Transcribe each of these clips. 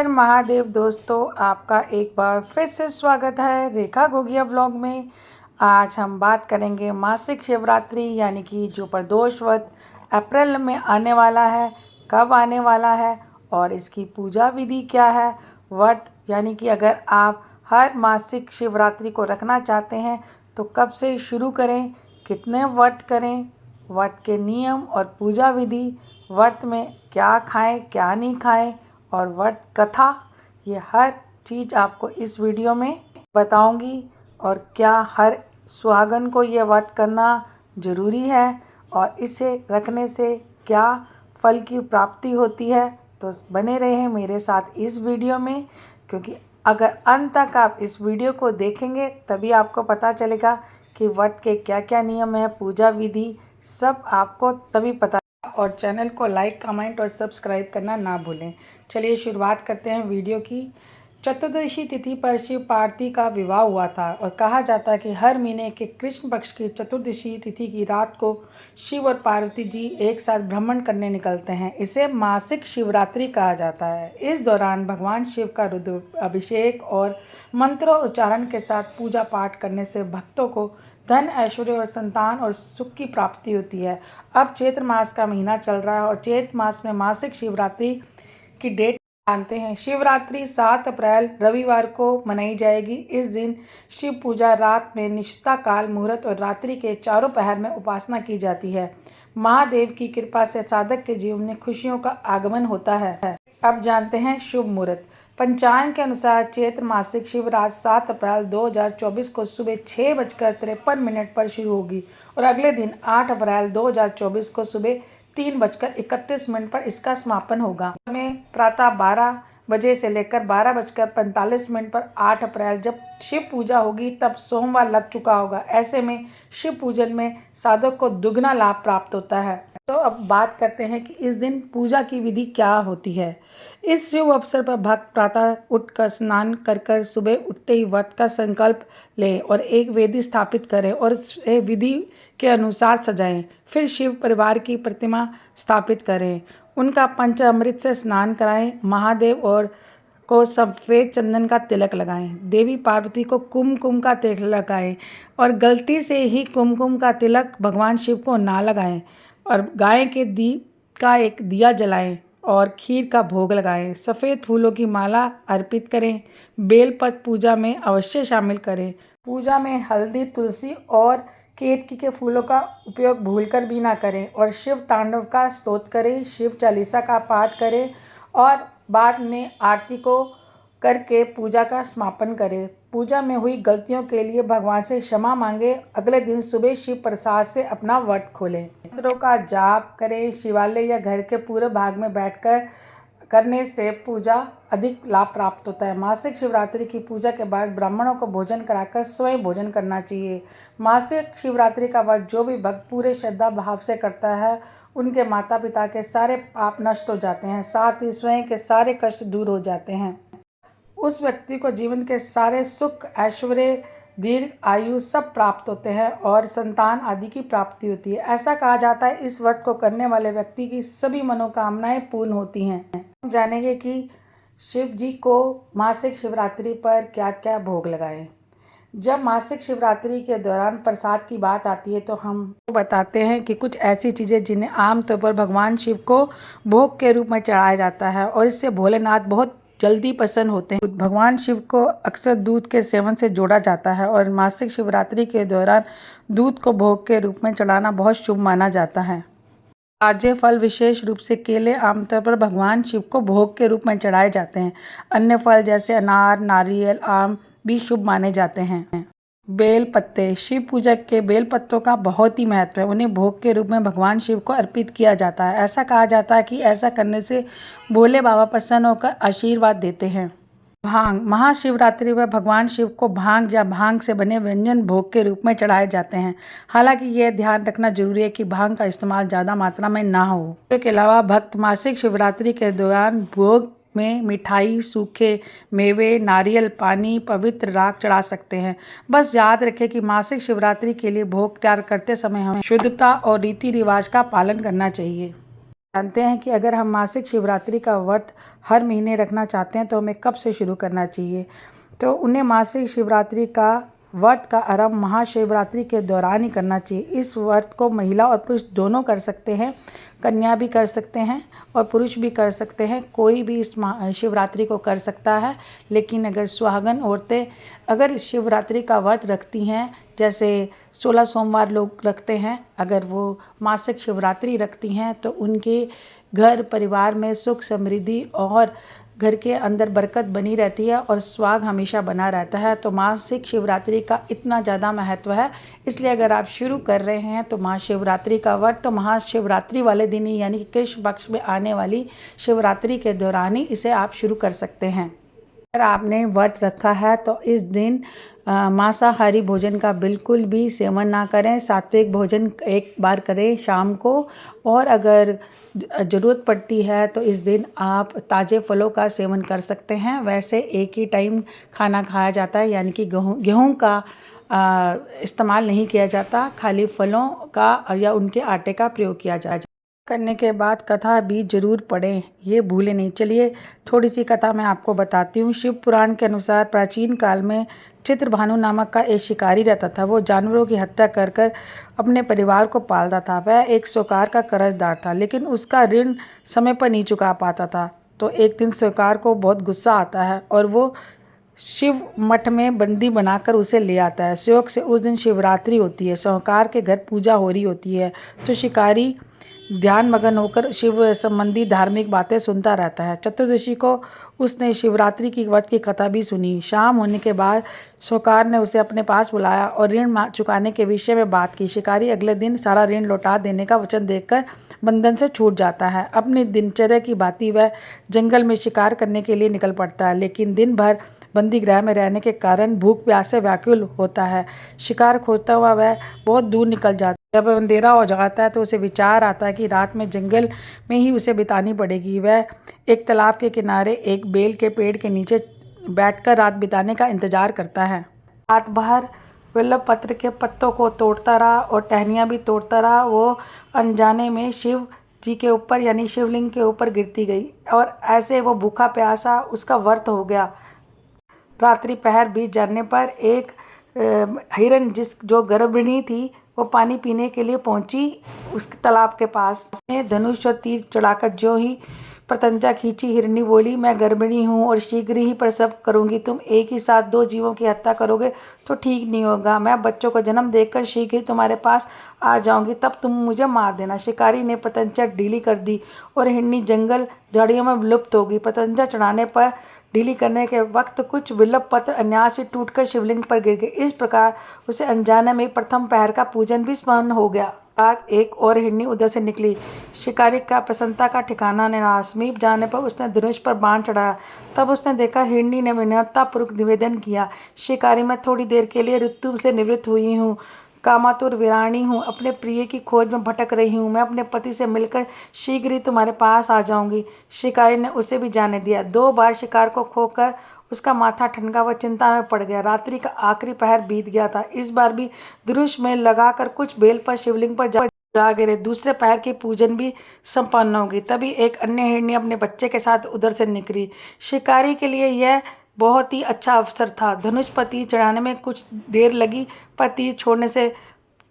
हर महादेव दोस्तों, आपका एक बार फिर से स्वागत है रेखा गोगिया ब्लॉग में। आज हम बात करेंगे मासिक शिवरात्रि यानी कि जो प्रदोष व्रत अप्रैल में आने वाला है, कब आने वाला है और इसकी पूजा विधि क्या है। व्रत यानी कि अगर आप हर मासिक शिवरात्रि को रखना चाहते हैं तो कब से शुरू करें, कितने व्रत करें, व्रत के नियम और पूजा विधि, व्रत में क्या खाएं क्या नहीं खाएं और व्रत कथा, ये हर चीज़ आपको इस वीडियो में बताऊंगी। और क्या हर सुहागन को ये व्रत करना ज़रूरी है और इसे रखने से क्या फल की प्राप्ति होती है। तो बने रहें मेरे साथ इस वीडियो में, क्योंकि अगर अंत तक आप इस वीडियो को देखेंगे तभी आपको पता चलेगा कि व्रत के क्या क्या नियम है, पूजा विधि सब आपको तभी पता। और चैनल को लाइक, कमेंट और सब्सक्राइब करना ना भूलें। चलिए शुरुआत करते हैं वीडियो की। चतुर्दशी तिथि पर शिव पार्वती का विवाह हुआ था और कहा जाता है कि हर महीने के कृष्ण पक्ष की चतुर्दशी तिथि की रात को शिव और पार्वती जी एक साथ भ्रमण करने निकलते हैं। इसे मासिक शिवरात्रि कहा जाता है। इस दौरान भगवान शिव का रुद्र अभिषेक और मंत्रोच्चारण के साथ पूजा पाठ करने से भक्तों को धन, ऐश्वर्य और संतान और सुख की प्राप्ति होती है। अब चैत्र मास का महीना चल रहा है और चैत्र मास में मासिक शिवरात्रि की डेट जानते हैं। शिवरात्रि 7 अप्रैल रविवार को मनाई जाएगी। इस दिन शिव पूजा रात में निश्चिता काल मुहूर्त और रात्रि के चारों पहर में उपासना की जाती है। महादेव की कृपा से साधक के जीवन में खुशियों का आगमन होता है। अब जानते हैं शुभ मुहूर्त। पंचांग के अनुसार चैत्र मासिक शिवरात्रि 7 अप्रैल 2024 को सुबह 6:53 पर शुरू होगी और अगले दिन 8 अप्रैल 2024 को सुबह 3:31 पर इसका समापन होगा। समय प्रातः 12 बजे से लेकर 12:45 पर 8 अप्रैल जब शिव पूजा होगी तब सोमवार लग चुका होगा। ऐसे में शिव पूजन में साधक को दुगना लाभ प्राप्त होता है। तो अब बात करते हैं कि इस दिन पूजा की विधि क्या होती है। इस शुभ अवसर पर भक्त प्रातः उठकर स्नान कर सुबह उठते ही व्रत का संकल्प लें और एक वेदी स्थापित करें और इसे विधि के अनुसार सजाएं। फिर शिव परिवार की प्रतिमा स्थापित करें, उनका पंचामृत से स्नान कराएं, महादेव और को सफ़ेद चंदन का तिलक लगाएं, देवी पार्वती को कुमकुम का तिलक लगाएं और गलती से ही कुमकुम का तिलक भगवान शिव को ना लगाएं और गाय के एक दिया जलाएं और खीर का भोग लगाएं। सफ़ेद फूलों की माला अर्पित करें। बेलपत्र पूजा में अवश्य शामिल करें। पूजा में हल्दी, तुलसी और केतकी के फूलों का उपयोग भूलकर भी ना करें और शिव तांडव का स्तोत्र करें, शिव चालीसा का पाठ करें और बाद में आरती को करके पूजा का समापन करें। पूजा में हुई गलतियों के लिए भगवान से क्षमा मांगे। अगले दिन सुबह शिव प्रसाद से अपना व्रत खोलें। मंत्रों का जाप करें। शिवालय या घर के पूरे भाग में बैठकर करने से पूजा अधिक लाभ प्राप्त होता है। मासिक शिवरात्रि की पूजा के बाद ब्राह्मणों को भोजन कराकर स्वयं भोजन करना चाहिए। मासिक शिवरात्रि का व्रत जो भी भक्त पूरे श्रद्धा भाव से करता है उनके माता पिता के सारे पाप नष्ट हो जाते हैं, साथ ही स्वयं के सारे कष्ट दूर हो जाते हैं। उस व्यक्ति को जीवन के सारे सुख, ऐश्वर्य, दीर्घ आयु सब प्राप्त होते हैं और संतान आदि की प्राप्ति होती है। ऐसा कहा जाता है इस व्रत को करने वाले व्यक्ति की सभी मनोकामनाएं पूर्ण होती हैं। जानेंगे कि शिव जी को मासिक शिवरात्रि पर क्या क्या भोग लगाएं। जब मासिक शिवरात्रि के दौरान प्रसाद की बात आती है तो हम बताते हैं कि कुछ ऐसी चीज़ें जिन्हें आमतौर पर भगवान शिव को भोग के रूप में चढ़ाया जाता है और इससे भोलेनाथ बहुत जल्दी प्रसन्न होते हैं। भगवान शिव को अक्सर दूध के सेवन से जोड़ा जाता है और मासिक शिवरात्रि के दौरान दूध को भोग के रूप में चढ़ाना बहुत शुभ माना जाता है। ताजे फल, विशेष रूप से केले, आमतौर पर भगवान शिव को भोग के रूप में चढ़ाए जाते हैं। अन्य फल जैसे अनार, नारियल, आम भी शुभ माने जाते हैं। बेल पत्ते, शिव पूजा के बेल पत्तों का बहुत ही महत्व है। उन्हें भोग के रूप में भगवान शिव को अर्पित किया जाता है। ऐसा कहा जाता है कि ऐसा करने से भोले बाबा प्रसन्न होकर आशीर्वाद देते हैं। भांग, महाशिवरात्रि में भगवान शिव को भांग या भांग से बने व्यंजन भोग के रूप में चढ़ाए जाते हैं। हालांकि यह ध्यान रखना जरूरी है कि भांग का इस्तेमाल ज़्यादा मात्रा में ना हो। इसके अलावा भक्त मासिक शिवरात्रि के दौरान भोग में मिठाई, सूखे मेवे, नारियल पानी, पवित्र राख चढ़ा सकते हैं। बस याद रखें कि मासिक शिवरात्रि के लिए भोग तैयार करते समय हमें शुद्धता और रीति रिवाज का पालन करना चाहिए। जानते हैं कि अगर हम मासिक शिवरात्रि का व्रत हर महीने रखना चाहते हैं तो हमें कब से शुरू करना चाहिए। तो उन्हें मासिक शिवरात्रि का व्रत का आरंभ महाशिवरात्रि के दौरान ही करना चाहिए। इस व्रत को महिला और पुरुष दोनों कर सकते हैं, कन्या भी कर सकते हैं और पुरुष भी कर सकते हैं। कोई भी इस शिवरात्रि को कर सकता है। लेकिन अगर सुहागन औरतें अगर शिवरात्रि का व्रत रखती हैं, जैसे 16 सोमवार लोग रखते हैं, अगर वो मासिक शिवरात्रि रखती हैं तो उनके घर परिवार में सुख समृद्धि और घर के अंदर बरकत बनी रहती है और सुहाग हमेशा बना रहता है। तो मासिक शिवरात्रि का इतना ज़्यादा महत्व है। इसलिए अगर आप शुरू कर रहे हैं तो महाशिवरात्रि का व्रत तो महाशिवरात्रि वाले दिन ही, यानी कि कृष्ण पक्ष में आने वाली शिवरात्रि के दौरान ही इसे आप शुरू कर सकते हैं। अगर आपने व्रत रखा है तो इस दिन मांसाहारी भोजन का बिल्कुल भी सेवन ना करें। सात्विक भोजन एक बार करें शाम को, और अगर ज़रूरत पड़ती है तो इस दिन आप ताज़े फलों का सेवन कर सकते हैं। वैसे एक ही टाइम खाना खाया जाता है, यानी कि गेहूँ का इस्तेमाल नहीं किया जाता, खाली फलों का या उनके आटे का प्रयोग किया जाता है। करने के बाद कथा भी जरूर पढ़ें, ये भूलें नहीं। चलिए थोड़ी सी कथा मैं आपको बताती हूँ। शिव पुराण के अनुसार प्राचीन काल में चित्रभानु नामक का एक शिकारी रहता था। वो जानवरों की हत्या कर कर अपने परिवार को पालता था। वह एक साहूकार का कर्जदार था, लेकिन उसका ऋण समय पर नहीं चुका पाता था। तो एक दिन साहूकार को बहुत गुस्सा आता है और वो शिव मठ में बंदी बनाकर उसे ले आता है। संयोग से उस दिन शिवरात्रि होती है, साहूकार के घर पूजा हो रही होती है। तो शिकारी ध्यान मगन होकर शिव संबंधी धार्मिक बातें सुनता रहता है। चतुर्दशी को उसने शिवरात्रि की व्रत की कथा भी सुनी। शाम होने के बाद साहूकार ने उसे अपने पास बुलाया और ऋण चुकाने के विषय में बात की। शिकारी अगले दिन सारा ऋण लौटा देने का वचन देकर बंधन से छूट जाता है। अपनी दिनचर्या की भांति वह जंगल में शिकार करने के लिए निकल पड़ता है, लेकिन दिन भर बंदी गृह में रहने के कारण भूख प्यास से व्याकुल होता है। शिकार खोजता हुआ वह बहुत दूर निकल जाता है। जब अंधेरा हो जाता है तो उसे विचार आता है कि रात में जंगल में ही उसे बितानी पड़ेगी। वह एक तालाब के किनारे एक बेल के पेड़ के नीचे बैठकर रात बिताने का इंतजार करता है। रात भर बिल्व पत्र के पत्तों को तोड़ता रहा और टहनियाँ भी तोड़ता रहा। वो अनजाने में शिव जी के ऊपर, यानी शिवलिंग के ऊपर गिरती गई और ऐसे वो भूखा प्यासा उसका व्रत हो गया। रात्रि पहर बीत जाने पर एक हिरन जो गर्भिणी थी, वो पानी पीने के लिए पहुंची उस तालाब के पास। उसने धनुष और तीर चढ़ाकर जो ही प्रत्यंचा खींची, हिरनी बोली, मैं गर्भिणी हूँ और शीघ्र ही प्रसव करूँगी। तुम एक ही साथ 2 जीवों की हत्या करोगे तो ठीक नहीं होगा। मैं बच्चों को जन्म देकर शीघ्र ही तुम्हारे पास आ जाऊँगी, तब तुम मुझे मार देना। शिकारी ने प्रत्यंचा ढीली कर दी और हिरनी जंगल झाड़ियों में विलुप्त हो गई। प्रत्यंचा चढ़ाने पर ढीली करने के वक्त कुछ बिल्व पत्र अन्याय से टूटकर शिवलिंग पर गिर गए। इस प्रकार उसे अनजाने में प्रथम पहर का पूजन भी संपन्न हो गया। बाद एक और हिरनी उधर से निकली। शिकारी का प्रसन्नता का ठिकाना न रहा। समीप जाने पर उसने धनुष पर बाण चढ़ाया। तब उसने देखा हिरनी ने विनम्रतापूर्वक निवेदन किया, शिकारी, मैं थोड़ी देर के लिए ऋतु से निवृत्त हुई हूँ, कामातुर वीरानी हूँ, अपने प्रिय की खोज में भटक रही हूँ। मैं अपने पति से मिलकर शीघ्र ही तुम्हारे पास आ जाऊंगी। शिकारी ने उसे भी जाने दिया। 2 बार शिकार को खोकर उसका माथा ठनका, वह चिंता में पड़ गया। रात्रि का आखिरी पहर बीत गया था। इस बार भी धनुष में लगाकर कुछ बेल पर शिवलिंग पर जा गिरे। दूसरे पहर की पूजन भी संपन्न हो गई। तभी एक अन्य हिरनी अपने बच्चे के साथ उधर से निकली। शिकारी के लिए यह बहुत ही अच्छा अवसर था। धनुष पर तीर चढ़ाने में कुछ देर लगी, पर तीर छोड़ने से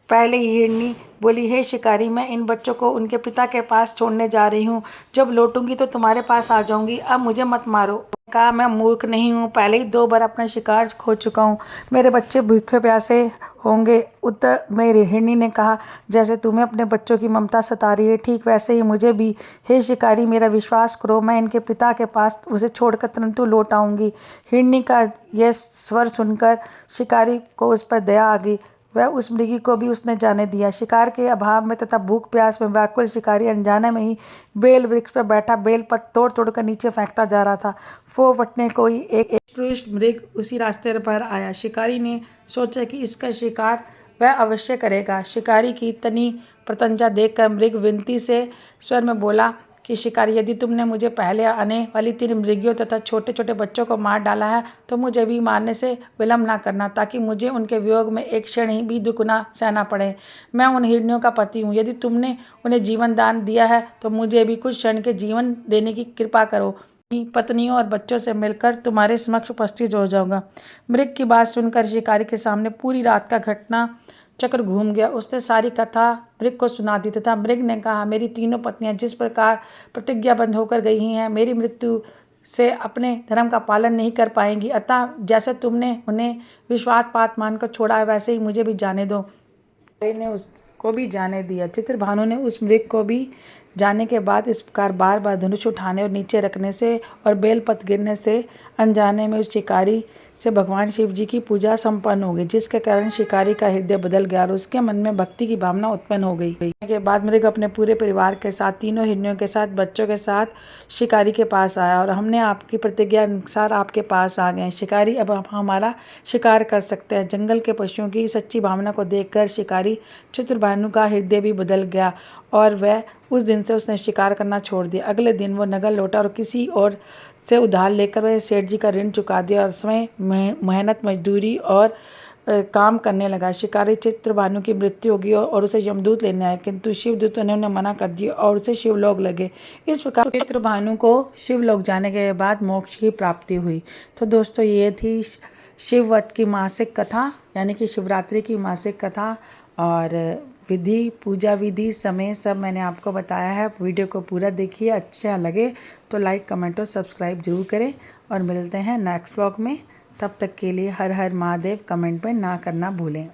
पहले ही हिरनी बोली, हे शिकारी, मैं इन बच्चों को उनके पिता के पास छोड़ने जा रही हूँ। जब लौटूंगी तो तुम्हारे पास आ जाऊंगी। अब मुझे मत मारो। कहा, मैं मूर्ख नहीं हूँ, पहले ही 2 बार अपना शिकार खो चुका हूँ, मेरे बच्चे भूखे प्यासे होंगे। उत्तर में हिरनी ने कहा, जैसे तुम्हें अपने बच्चों की ममता सता रही है, ठीक वैसे ही मुझे भी। हे शिकारी, मेरा विश्वास करो, मैं इनके पिता के पास उसे छोड़कर तुरंत लौट आऊँगी। हिरनी का यह स्वर सुनकर शिकारी को उस पर दया आ गई। वह उस मृगी को भी उसने जाने दिया। शिकार के अभाव में तथा भूख प्यास में व्याकुल शिकारी अनजाने में ही बेल वृक्ष पर बैठा बेल पर तोड़ तोड़ कर नीचे फेंकता जा रहा था। फो फटने को ही एक पुरुष मृग उसी रास्ते पर आया। शिकारी ने सोचा कि इसका शिकार वह अवश्य करेगा। शिकारी की तनी प्रत्यंचा देखकर मृग विनती से स्वर में बोला कि शिकारी, यदि तुमने मुझे पहले आने वाली 3 मृगियों तथा छोटे छोटे बच्चों को मार डाला है तो मुझे भी मारने से विलम्ब ना करना, ताकि मुझे उनके वियोग में एक क्षण ही भी दुख ना सहना पड़े। मैं उन हिरनियों का पति हूँ। यदि तुमने उन्हें जीवन दान दिया है तो मुझे भी कुछ क्षण के जीवन देने की कृपा करो। पत्नियों और बच्चों से मिलकर तुम्हारे समक्ष उपस्थित हो जाऊंगा। मृग की बात सुनकर शिकारी के सामने पूरी रात का घटना चक्र घूम गया। उसने सारी कथा मृग को सुना दी तथा मृग ने कहा, मेरी तीनों पत्नियां जिस प्रकार प्रतिज्ञाबद्ध होकर गई हैं, मेरी मृत्यु से अपने धर्म का पालन नहीं कर पाएंगी। अतः जैसे तुमने उन्हें विश्वासपात मानकर छोड़ा है, वैसे ही मुझे भी जाने दो। ने उसको भी जाने दिया। चित्रभानु ने उस मृग को भी जाने के बाद इस प्रकार बार बार धनुष उठाने और नीचे रखने से और बेलपत्र गिरने से अनजाने में उस शिकारी से भगवान शिव जी की पूजा संपन्न हो गई, जिसके कारण शिकारी का हृदय बदल गया और उसके मन में भक्ति की भावना उत्पन्न हो गई। के बाद मृग अपने पूरे परिवार के साथ, तीनों हिरणियों के साथ, बच्चों के साथ शिकारी के पास आया और हमने आपकी प्रतिज्ञा अनुसार आपके पास आ गए। शिकारी अब आप हमारा शिकार कर सकते हैं। जंगल के पशुओं की सच्ची भावना को देखकर शिकारी चित्रभानु का हृदय भी बदल गया और वह उस दिन से उसने शिकार करना छोड़ दिया। अगले दिन वो नगर लौटा और किसी और से उधार लेकर वह सेठ जी का ऋण चुका दिया और स्वयं मेहनत मजदूरी और काम करने लगा। शिकारी चित्रभानु की मृत्यु होगी और उसे यमदूत लेने आए, किंतु शिवदूतों ने उन्हें मना कर दिया और उसे शिवलोक लगे। इस प्रकार चित्रभानु को शिवलोक जाने के बाद मोक्ष की प्राप्ति हुई। तो दोस्तों, ये थी शिववत की मासिक कथा, यानी कि शिवरात्रि की मासिक कथा, और विधि, पूजा विधि, समय सब मैंने आपको बताया है। वीडियो को पूरा देखिए, अच्छा लगे तो लाइक, कमेंट और सब्सक्राइब जरूर करें और मिलते हैं नेक्स्ट व्लॉग में। तब तक के लिए हर हर महादेव कमेंट में ना करना भूलें।